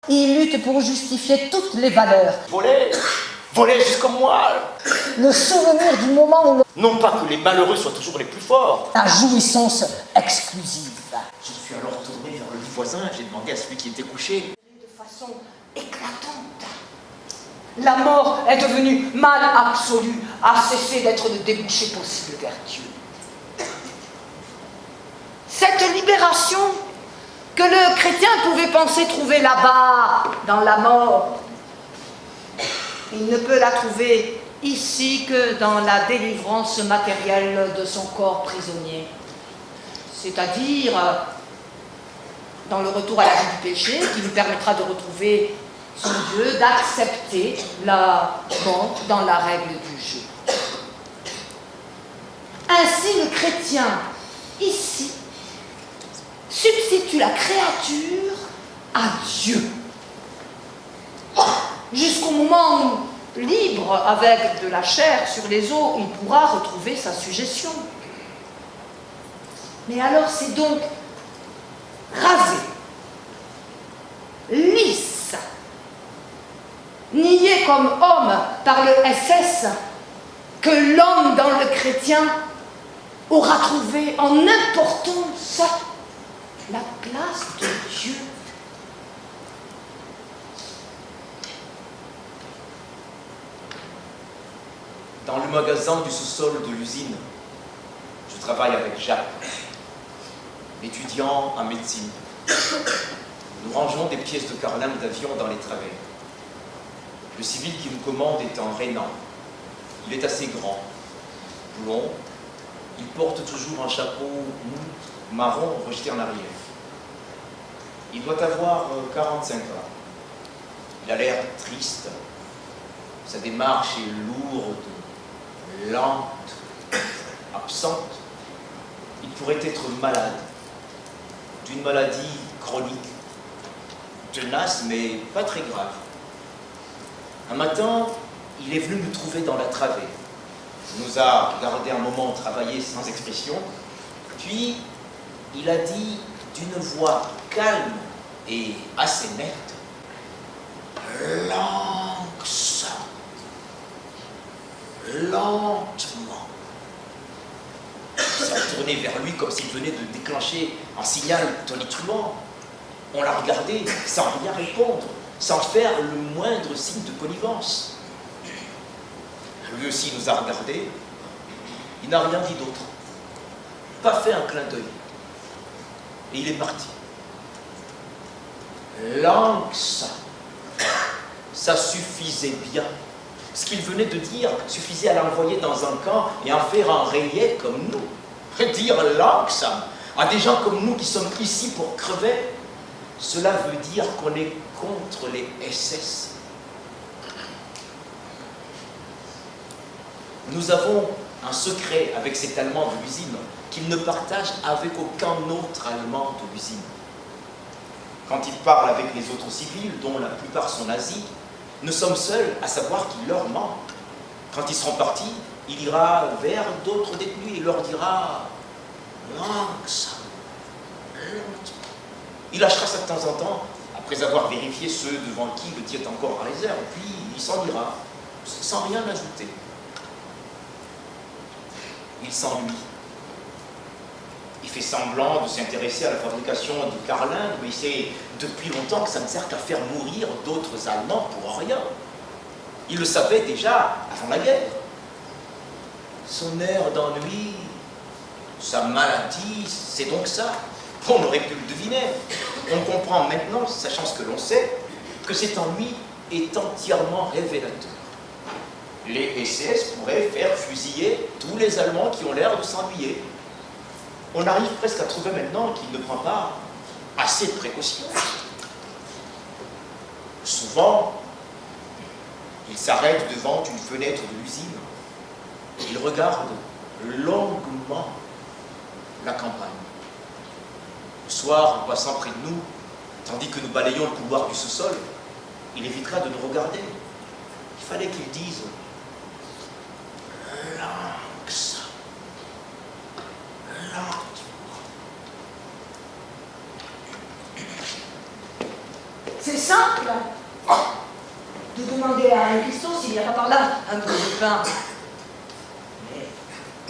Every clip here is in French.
Il lutte pour justifier toutes les valeurs. Voler jusqu'au moelle. Le souvenir du moment où Non pas que les malheureux soient toujours les plus forts. la jouissance exclusive. Je suis alors tourné vers le lit voisin, j'ai demandé à celui qui était couché. De façon éclatante. La mort est devenue mal absolu, a cessé d'être le débouché possible vers Dieu. Cette libération que le chrétien pouvait penser trouver là-bas, dans la mort, il ne peut la trouver ici que dans la délivrance matérielle de son corps prisonnier. C'est-à-dire dans le retour à la vie du péché qui lui permettra de retrouver son Dieu, d'accepter la mort dans la règle du jeu. Ainsi, le chrétien, ici, substitue la créature à Dieu. Jusqu'au moment où, libre avec de la chair sur les os, il pourra retrouver sa sujétion. Mais alors c'est donc rasé, lisse, nié comme homme par le SS, que l'homme dans le chrétien aura trouvé en importance la place de Dieu. Dans le magasin du sous-sol de l'usine, je travaille avec Jacques, étudiant en médecine. Nous rangeons des pièces de carlingue d'avion dans les travées. Le civil qui nous commande est un Rhénan. Il est assez grand, blond. Il porte toujours un chapeau mou, marron, rejeté en arrière. Il doit avoir 45 ans. Il a l'air triste. Sa démarche est lourde, lente, absente. Il pourrait être malade, d'une maladie chronique, tenace mais pas très grave. Un matin, il est venu nous trouver dans la travée. Il nous a regardé un moment travailler sans expression, puis il a dit d'une voix calme et assez nette, Lanxam, lentement. Il s'est tourné vers lui comme s'il venait de déclencher un signal tonitruant. On l'a regardé sans rien répondre, sans faire le moindre signe de connivence. Lui aussi nous a regardés. Il n'a rien dit d'autre. Pas fait un clin d'œil. Et il est parti. Lanxam. Ça suffisait bien. Ce qu'il venait de dire suffisait à l'envoyer dans un camp et en faire un rayet comme nous. Dire Lanxam à des gens comme nous qui sommes ici pour crever, cela veut dire qu'on est contre les SS. Nous avons un secret avec cet Allemand de l'usine qu'il ne partage avec aucun autre Allemand de l'usine. Quand il parle avec les autres civils, dont la plupart sont nazis, nous sommes seuls à savoir qu'il leur ment. Quand ils seront partis, il ira vers d'autres détenus et leur dira « Lanxam, lentement ». Il lâchera ça de temps en temps, après avoir vérifié ceux devant qui le tient encore en réserve, puis il s'en ira, sans rien ajouter. Il s'ennuie. Il fait semblant de s'intéresser à la fabrication du carlingue, mais il sait depuis longtemps que ça ne sert qu'à faire mourir d'autres Allemands pour rien. Il le savait déjà avant la guerre. Son air d'ennui, sa maladie, c'est donc ça. On aurait pu le deviner. On comprend maintenant, sachant ce que l'on sait, que cet ennui est entièrement révélateur. Les SS pourraient faire fusiller tous les Allemands qui ont l'air de s'ennuyer. On arrive presque à trouver maintenant qu'il ne prend pas assez de précautions. Souvent, il s'arrête devant une fenêtre de l'usine. Il regarde longuement la campagne. Le soir, en passant près de nous, tandis que nous balayons le couloir du sous-sol, il évitera de nous regarder. Il fallait qu'il dise Lanxam, C'est simple de demander à un cuistot s'il n'y a pas par là un bout de pain. Mais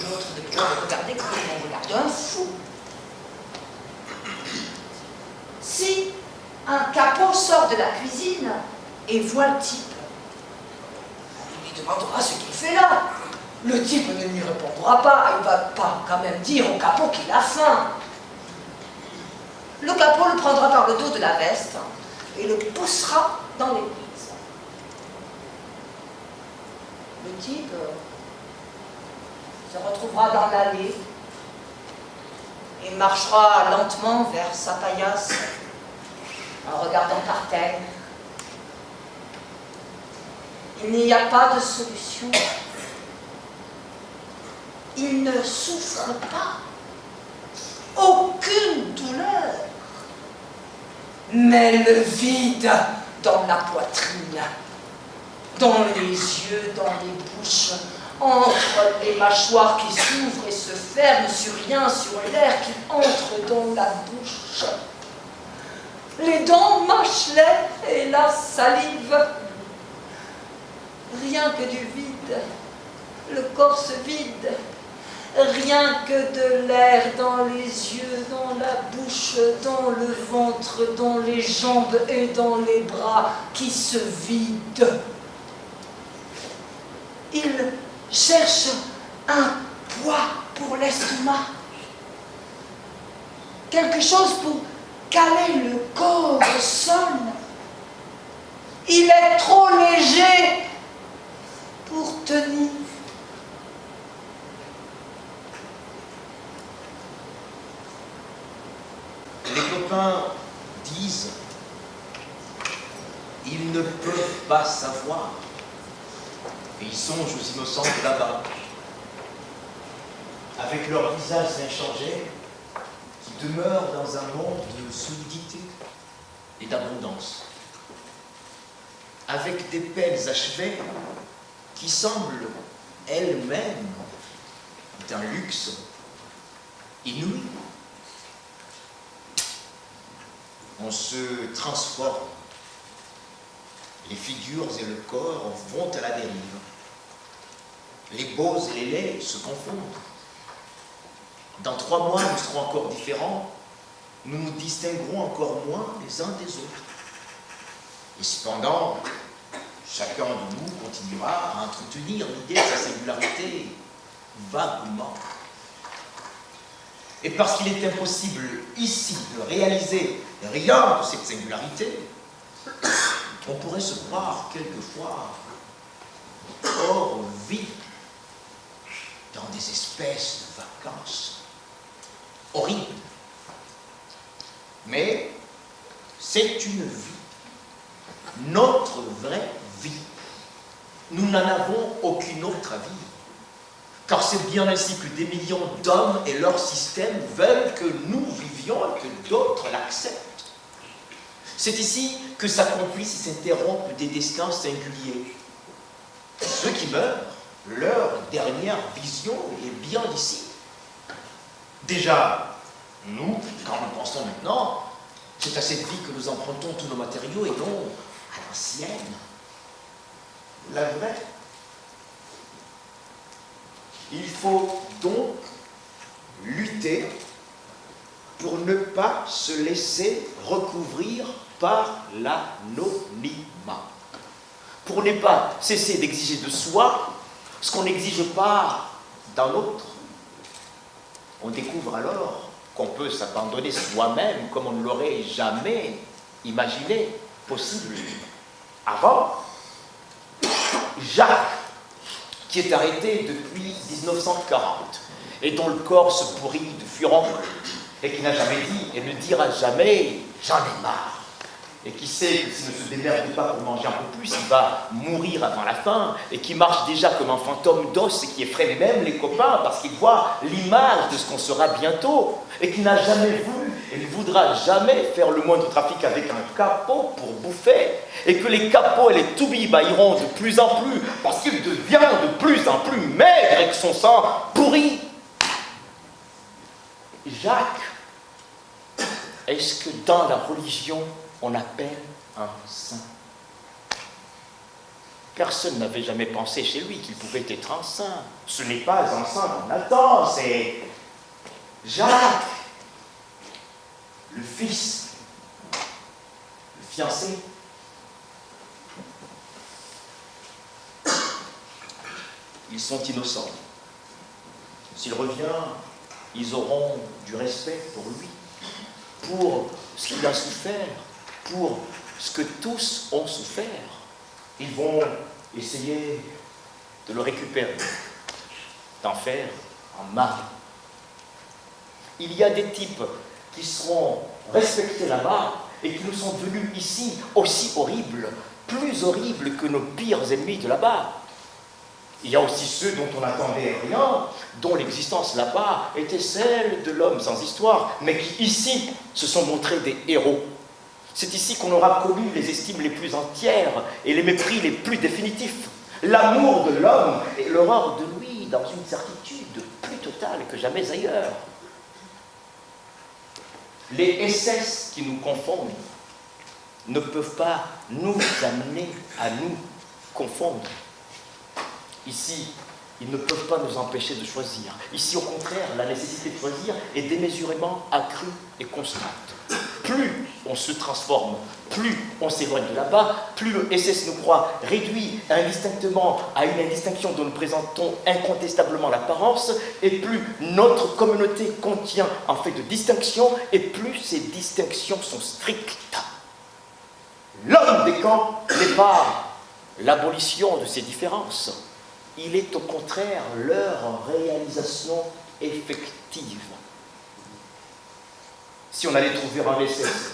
l'autre de pouvoir le regarder comme on regarde un fou. Si un capot sort de la cuisine et voit le type, il lui demandera ce qu'il fait là. Le type ne lui répondra pas, il ne va pas quand même dire au capot qu'il a faim. Le capot le prendra par le dos de la veste et le poussera dans l'église. Le type se retrouvera dans l'allée et marchera lentement vers sa paillasse en regardant par terre. Il n'y a pas de solution. Il ne souffre pas. Aucune douleur. Mais le vide dans la poitrine, dans les yeux, dans les bouches, entre les mâchoires qui s'ouvrent et se ferment sur rien, sur l'air qui entre dans la bouche. Les dents mâchent l'air et la salive. Rien que du vide. Le corps se vide. Rien que de l'air dans les yeux, dans la bouche, dans le ventre, dans les jambes et dans les bras qui se vident. Il cherche un poids pour l'estomac. Quelque chose pour caler le corps au sol. Il est trop léger pour tenir. Les copains disent, ils ne peuvent pas savoir. Et ils songent aux innocents de là-bas, avec leurs visages inchangés, qui demeurent dans un monde de solidité et d'abondance, avec des peines achevées qui semblent elles-mêmes d'un luxe inouï. On se transforme. Les figures et le corps vont à la dérive. Les beaux et les laids se confondent. Dans 3 mois, nous serons encore différents. Nous nous distinguerons encore moins les uns des autres. Et cependant, chacun de nous continuera à entretenir l'idée de sa singularité vaguement. Et parce qu'il est impossible ici de réaliser rien de cette singularité, on pourrait se croire quelquefois hors vie, dans des espèces de vacances horribles. Mais c'est une vie, notre vraie vie. Nous n'en avons aucune autre à vivre. Car c'est bien ainsi que des millions d'hommes et leur système veulent que nous vivions et que d'autres l'acceptent. C'est ici que s'accomplissent et s'interrompent des destins singuliers. Ceux qui meurent, leur dernière vision est bien ici. Déjà, nous, quand nous pensons maintenant, c'est à cette vie que nous empruntons tous nos matériaux et non à l'ancienne, la vraie. Il faut donc lutter pour ne pas se laisser recouvrir par l'anonymat. Pour ne pas cesser d'exiger de soi ce qu'on n'exige pas d'un autre. On découvre alors qu'on peut s'abandonner soi-même comme on ne l'aurait jamais imaginé possible. Avant, Jacques, qui est arrêté depuis 1940 et dont le corps se pourrit de furon et qui n'a jamais dit et ne dira jamais « j'en ai marre » et qui sait que s'il ne se démerde pas pour manger un peu plus, il va mourir avant la fin et qui marche déjà comme un fantôme d'os et qui effraie même les copains parce qu'il voit l'image de ce qu'on sera bientôt et qui n'a jamais voulu et ne voudra jamais faire le moindre trafic avec un capot pour bouffer et que les capots et les toubibs iront de plus en plus parce qu'il devient de plus en plus maigre et que son sang pourrit. Jacques, est-ce que dans la religion on appelle un saint. Personne n'avait jamais pensé chez lui qu'il pouvait être un saint. Ce n'est pas un saint qu'on attend, c'est Jacques, le fils, le fiancé. Ils sont innocents. S'il revient, ils auront du respect pour lui, pour ce qu'il a souffert, pour ce que tous ont souffert. Ils vont essayer de le récupérer, d'en faire un mari. Il y a des types qui seront respectés là-bas et qui nous sont venus ici aussi horribles, plus horribles que nos pires ennemis de là-bas. Il y a aussi ceux dont on n'attendait rien, dont l'existence là-bas était celle de l'homme sans histoire, mais qui ici se sont montrés des héros. C'est ici qu'on aura connu les estimes les plus entières et les mépris les plus définitifs. L'amour de l'homme et l'horreur de lui dans une certitude plus totale que jamais ailleurs. Les SS qui nous confondent ne peuvent pas nous amener à nous confondre. Ici, ils ne peuvent pas nous empêcher de choisir. Ici, au contraire, la nécessité de choisir est démesurément accrue et constante. Plus on se transforme, plus on s'éloigne de là-bas, plus le SS nous croit réduit indistinctement à une indistinction dont nous présentons incontestablement l'apparence, et plus notre communauté contient en fait de distinctions, et plus ces distinctions sont strictes. L'homme des camps n'est pas l'abolition de ces différences. Il est au contraire leur réalisation effective. Si on allait trouver un SS,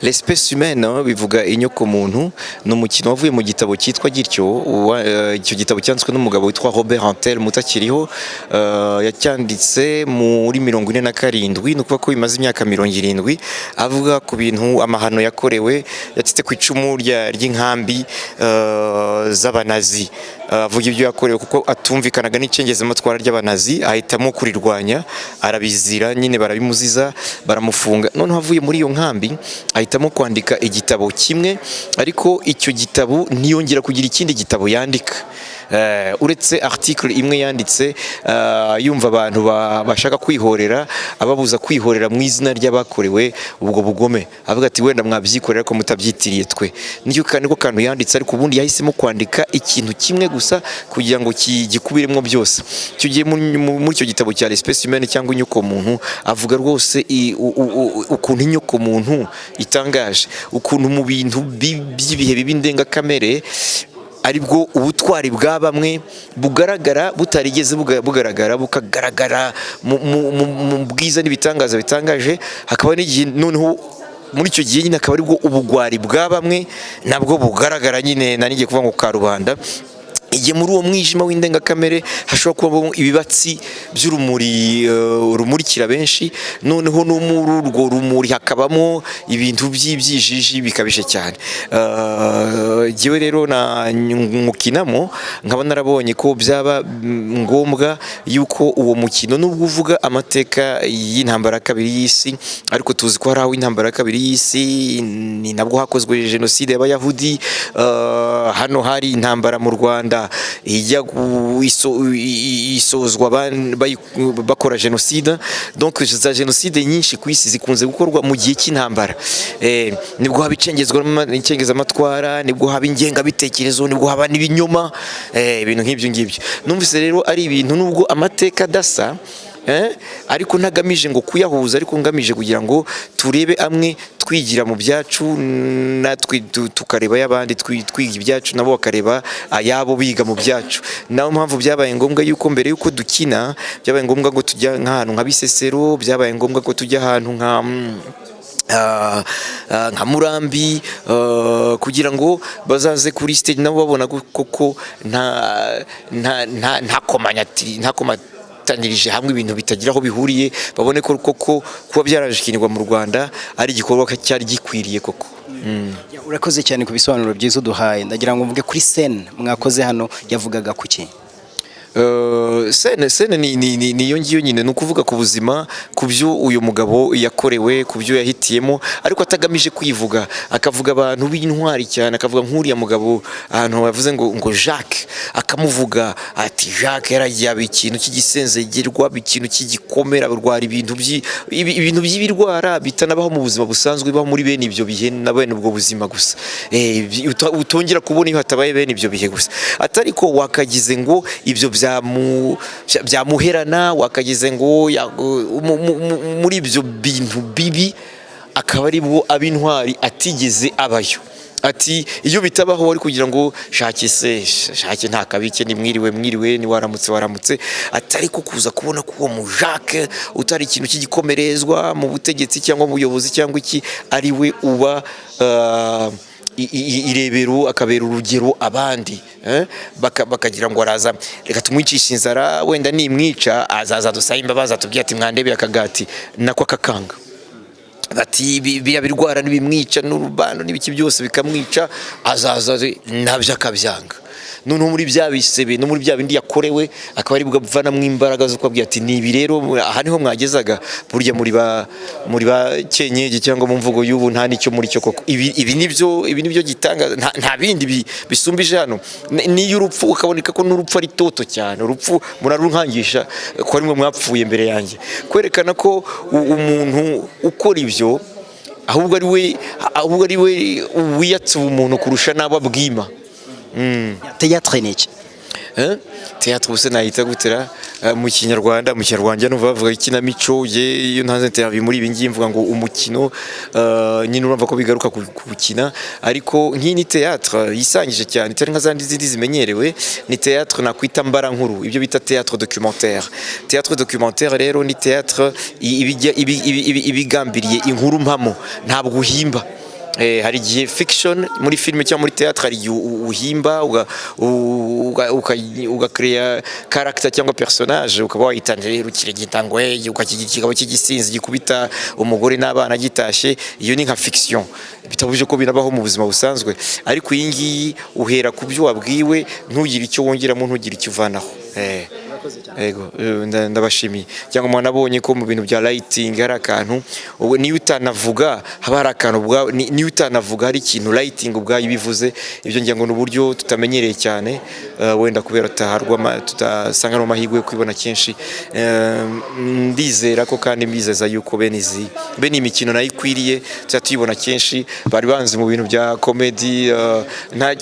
L'espèce humaine bivuga inyokomuntu ni umukino wavuye mu gitabo cyitwa gityo. Icyo gitabo cyanditswe n'umugabo witwa Robert Antelme utakiriho, yacyanditse muri 47, ni ukuvuga ko bimaze imyaka 70, avuga ku bintu amahano yakorewe, yatitse ku icumu ry'inkambi z'abanazi. Avuga ibyo yakorewe kuko atumvikanaga n'icengezamatwara ry'abanazi, ahitamo kurirwanya, arabizira, nyine barabimuziza, baramufunga. Noneho avuye muri iyo nkambi ahitamo kwandika igitabo kimwe, ariko icyo gitabo ntiyongera kugira ikindi gitabo yandika. Uretse article imwe yanditse yumva abantu bashaka kwihorera, ababuza kwihorera mu izina ry'abakorewe ubwo bugome, avuga ati wenda mwabyikorera ko mutabyitiriye twe. Nicyo kantu yanditse, ariko ubundi yahisemo kwandika ikintu kimwe gusa kugira ngo gikubiremo byose. Icyo gihe muri icyo gitabo cya l'espèce humaine cyangwa inyokomuntu, avuga rwose ukuntu inyokomuntu itangaje, ukuntu mu bintu by'ibihe bibi ndengakamere aribwo ubutwari bwa bamwe bugaragara butarigeze bugaragara, bukagaragara mu bwiza n'ibitangaza bitangaje. Hakaba n'igihe noneho muri icyo gihe nyine akaba aribwo ubugwari bwa bamwe nabwo bugaragara, nyine nanigiye kuvuga ngo karubanda. Igihe muri uwo mwijima w'indengakamere hashobora kubamo ibibatsi by'urumuri rumurikira benshi, noneho no muri urwo rumuri hakabamo ibintu by'ibyijiji bikabije cyane. Jyewe rero mukinamo nkaba narabonye ko byaba ngombwa yuko uwo mukino, nubwo uvuga amateka y'intambara ya kabiri y'isi, ariko tuzi ko hari aho intambara ya kabiri y'isi ni nabwo hakozwe jenoside y'abayahudi. Hano hari intambara mu Rwanda ijya isozwa bakora jenoside. Donc za jenoside nyinshi ku isi zikunze gukorwa mu gihe cy'intambara. Nibwo haba icengezamatwara, nibwo haba ingengabitekerezo, nibwo haba n'ibinyoma, ibintu nk'ibyo ngibyo. Numvise rero ari ibintu nubwo amateka adasa, ariko ntagamije ngo kuyahuza, ariko ngamije kugira ngo turebe amwe, twigira mu byacu, natwe tukareba y'abandi, twiga ibyacu nabo bakareba ayabo biga mu byacu. Naho mpamvu byabaye ngombwa yuko mbere yuko dukina, byabaye ngombwa ngo tujya nk'ahantu nka Bisesero, byabaye ngombwa ko tujya ahantu nka Murambi, kugira ngo bazaze kuri stage nabo babona koko nta bafatanirije hamwe ibintu bitagira aho bihuriye babone ko koko kuba byarajikinirwa mu Rwanda ari igikorwa cyari gikwiriye koko. Urakoze cyane ku bisobanuro byiza uduhaye. Ndagira ngo mvuge kuri scene mwakoze hano yavugaga kuki? Sene niyo ngiyo nyine, ni ukuvuga ku buzima, ku byo uyu mugabo yakorewe, ku byo yahitiyemo, ariko atagamije kwivuga, akavuga abantu b'intwari cyane, akavuga nk'uriya mugabo ahantu yavuze ngo Jacques, akamuvuga ati Jacques yaragiye aba ikintu cy'igisenzegerwa, ikintu cy'igikomera, barwara ibintu by'ibirwara bitanabaho mu buzima busanzwe, bibaho muri bene ibyo bihe na bene ubwo buzima gusa, utongera kubona iyo hatabaye bene ibyo bihe gusa, atari ko wakagize ngo ibyo byamuherana, wakagize ngo muri ibyo bintu bibi akaba ari bwo ab'intwari atigeze abayo. Ati iyo bitabaho wari kugira ngo shake nta kabike, ni mwiriwe ni waramutse, atari ko kuza kubona ko uwo mu Jacques utari ikintu cy'igikomerezwa mu butegetsi cyangwa mu buyobozi cyangwa iki, ari we uba irebero, akabera urugero abandi, bakagira ngo araza reka tumwicisha inzara, wenda nimwica azaza dusaba imbabazi atubwira ati mwandebeye akagati nako akakanga, bati birwara n'ibimwica n'urubano n'ibiki byose bikamwica, azaza nabyo akabyanga. Noneho muri bya bisebe no muri bya bindi yakorewe akaba ari bwavanamwe imbaraga zo kwabwira ati nibi rero aha niho mwagezaga, burya muri ba Kenyege cyangwa mu mvugo y'ubu nta nicyo muri cyo koko, ibi nibyo gitanga, nta bindi bisumbije hano, niyo urupfu ukaboneka ko n'urupfu ari toto cyane, urupfu murarunkangisha ko ari mwe mwapfuye mbere yanjye, kwerekana ko umuntu ukora ibyo ahubwo ari we wiyatse umuntu kurusha n'abo abwima. Théâtre ni iki? Théâtre ubuse nahita gutera mu kinyarwanda numva bavuga ikinamico, iyo ntanze interview muri ibi ngiye mvuga ngo umukino, nyine urumva ko bigaruka ku gukina, ariko nk'iyi ni théâtre yisangije cyane, itari nka zandi zindi zimenyerewe, ni théâtre nakwita mbara nkuru, ibyo bita théâtre documentaire. Théâtre documentaire rero ni théâtre ibigambiriye inkuru mpamo, ntabwo uhimba. Hari igihe fiction muri filime cyangwa muri théâtre, hari igihe uhimba ugakreya character cyangwa personnage, ukaba wayitandira rukire gitangwe ukakigikaba cy'igisinzi gikubita umugore n'abana gitashe, iyo ni nka fiction, bitabuje ko binabaho mu buzima busanzwe, ariko iyi ngiyi uhera ku byo wabwiwe, ntugire icyo wongeramo, ntugire icyo uvanaho. Ego ndabashimiye, cyangwa mwanabonye ko mu bintu bya lighting hari akantu, niyo utanavuga haba hari akantu, niyo utanavuga hari ikintu lighting ubwayo bivuze, ibyo ngira ngo n'uburyo tutamenyereye cyane, wenda kubera tutasanga no mahirwe yo kwibona kenshi, ndizera ko kandi mbizeza yuko bene imikino nayo ikwiriye tuyibona kenshi, bari banzi mu bintu bya comedy, nta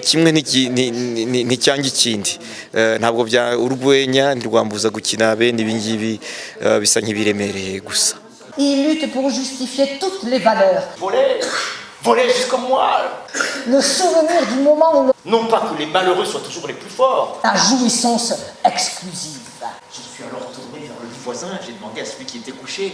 kimwe nticyange ikindi, ntabwo bya urwenya ntirwambuza gukina bene ibi ngibi bisa nk'ibiremereye gusa. Il lutte pour justifier toutes les valeurs. Voler jusqu'au moi. Le souvenir du moment où Non pas que les malheureux soient toujours les plus forts. la jouissance exclusive. Je suis alors tourné vers le lit voisin, j'ai demandé à celui qui était couché.